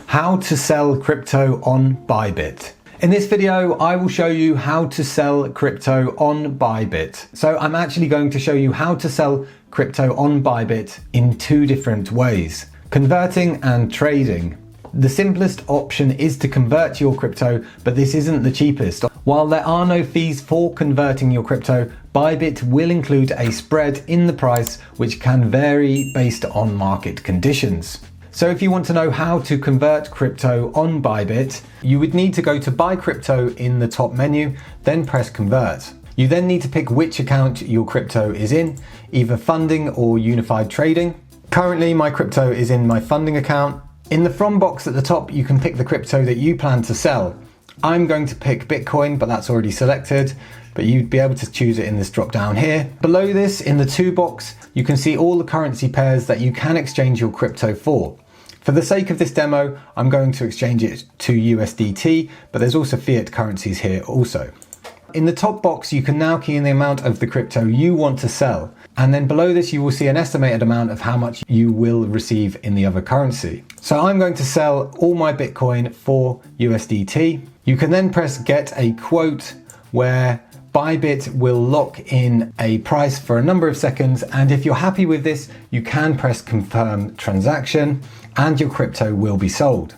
How to sell crypto on Bybit. In this video, I will show you how to sell crypto on Bybit. So I'm actually going to show you how to sell crypto on Bybit in two different ways: converting and trading. The simplest option is to convert your crypto, but this isn't the cheapest. While there are no fees for converting your crypto, Bybit will include a spread in the price which can vary based on market conditions. So if you want to know how to convert crypto on Bybit, you would need to go to Buy Crypto in the top menu, then press Convert. You then need to pick which account your crypto is in, either funding or unified trading. Currently, my crypto is in my funding account. In the From box at the top, you can pick the crypto that you plan to sell. I'm going to pick Bitcoin, but that's already selected, but you'd be able to choose it in this drop down here. Below this, in the To box, you can see all the currency pairs that you can exchange your crypto for. For the sake of this demo, I'm going to exchange it to USDT, but there's also fiat currencies here also. In the top box, you can now key in the amount of the crypto you want to sell. And then below this, you will see an estimated amount of how much you will receive in the other currency. So I'm going to sell all my Bitcoin for USDT. You can then press Get a Quote, where Bybit will lock in a price for a number of seconds. And if you're happy with this, you can press Confirm Transaction and your crypto will be sold.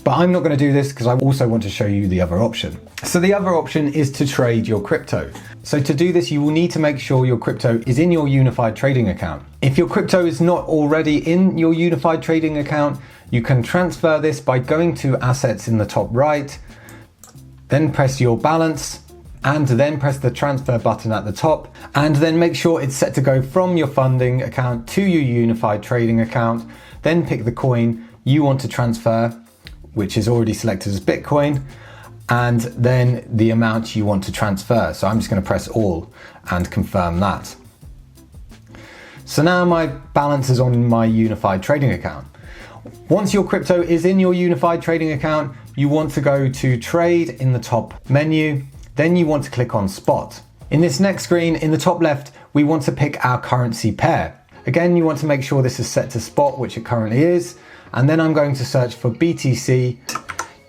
But I'm not going to do this because I also want to show you the other option. So the other option is to trade your crypto. So to do this, you will need to make sure your crypto is in your unified trading account. If your crypto is not already in your unified trading account, you can transfer this by going to Assets in the top right, then press your balance, and then press the transfer button at the top, and then make sure it's set to go from your funding account to your unified trading account. Then pick the coin you want to transfer, which is already selected as Bitcoin, and then the amount you want to transfer. So I'm just going to press all and confirm that. So now my balance is on my unified trading account. Once your crypto is in your unified trading account, you want to go to Trade in the top menu. Then you want to click on Spot. In this next screen, in the top left, we want to pick our currency pair. Again, you want to make sure this is set to spot, which it currently is. And then I'm going to search for BTC.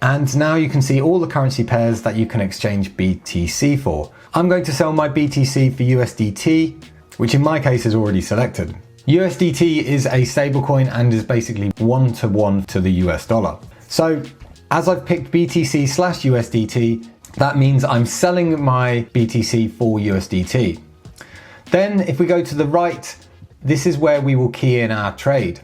And now you can see all the currency pairs that you can exchange BTC for. I'm going to sell my BTC for USDT, which in my case is already selected. USDT is a stablecoin and is basically 1-to-1 to the US dollar. So as I've picked BTC/USDT, that means I'm selling my BTC for USDT. Then if we go to the right, this is where we will key in our trade.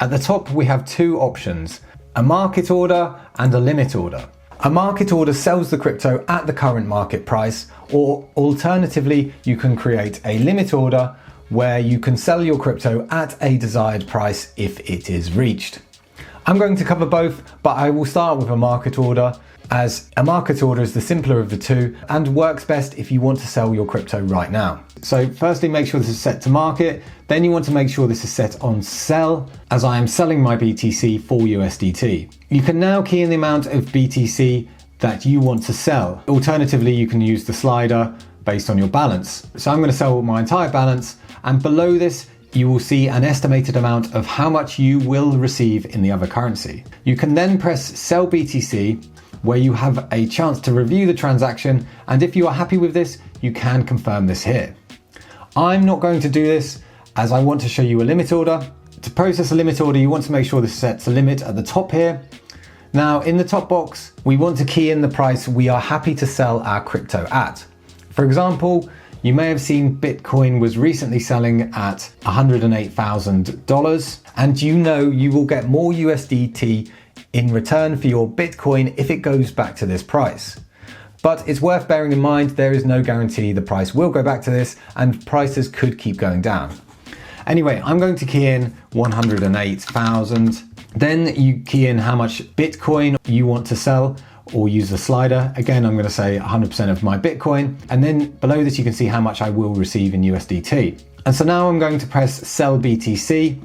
At the top, we have two options: a market order and a limit order. A market order sells the crypto at the current market price, or alternatively, you can create a limit order where you can sell your crypto at a desired price if it is reached. I'm going to cover both, but I will start with a market order, as a market order is the simpler of the two and works best if you want to sell your crypto right now. So firstly, make sure this is set to market. Then you want to make sure this is set on sell, as I am selling my BTC for USDT. You can now key in the amount of BTC that you want to sell. Alternatively, you can use the slider based on your balance. So I'm going to sell my entire balance, and below this, you will see an estimated amount of how much you will receive in the other currency. You can then press Sell BTC, where you have a chance to review the transaction, and if you are happy with this, you can confirm this here. I'm not going to do this, as I want to show you a limit order. To process a limit order, you want to make sure this sets a limit at the top here. Now, in the top box, we want to key in the price we are happy to sell our crypto at. For example, you may have seen Bitcoin was recently selling at $108,000, and you know you will get more USDT in return for your Bitcoin if it goes back to this price. But it's worth bearing in mind there is no guarantee the price will go back to this, and prices could keep going down. Anyway, I'm going to key in 108,000. Then you key in how much Bitcoin you want to sell, or use the slider. Again, I'm going to say 100% of my Bitcoin. And then below this, you can see how much I will receive in USDT. And so now I'm going to press Sell BTC.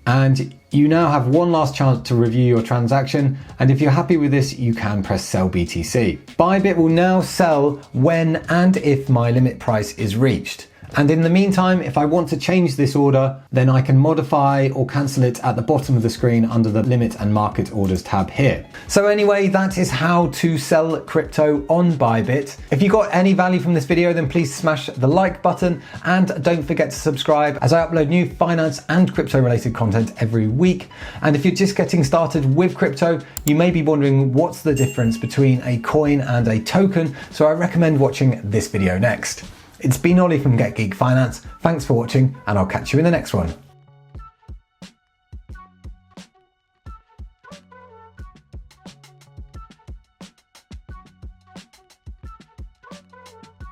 And you now have one last chance to review your transaction, and if you're happy with this, you can press Sell BTC. Bybit will now sell when and if my limit price is reached. And in the meantime, if I want to change this order, then I can modify or cancel it at the bottom of the screen under the Limit and Market Orders tab here. So anyway, that is how to sell crypto on Bybit. If you got any value from this video, then please smash the like button and don't forget to subscribe, as I upload new finance and crypto related content every week. And if you're just getting started with crypto, you may be wondering what's the difference between a coin and a token. So I recommend watching this video next. It's been Ollie from Get Geek Finance. Thanks for watching, and I'll catch you in the next one.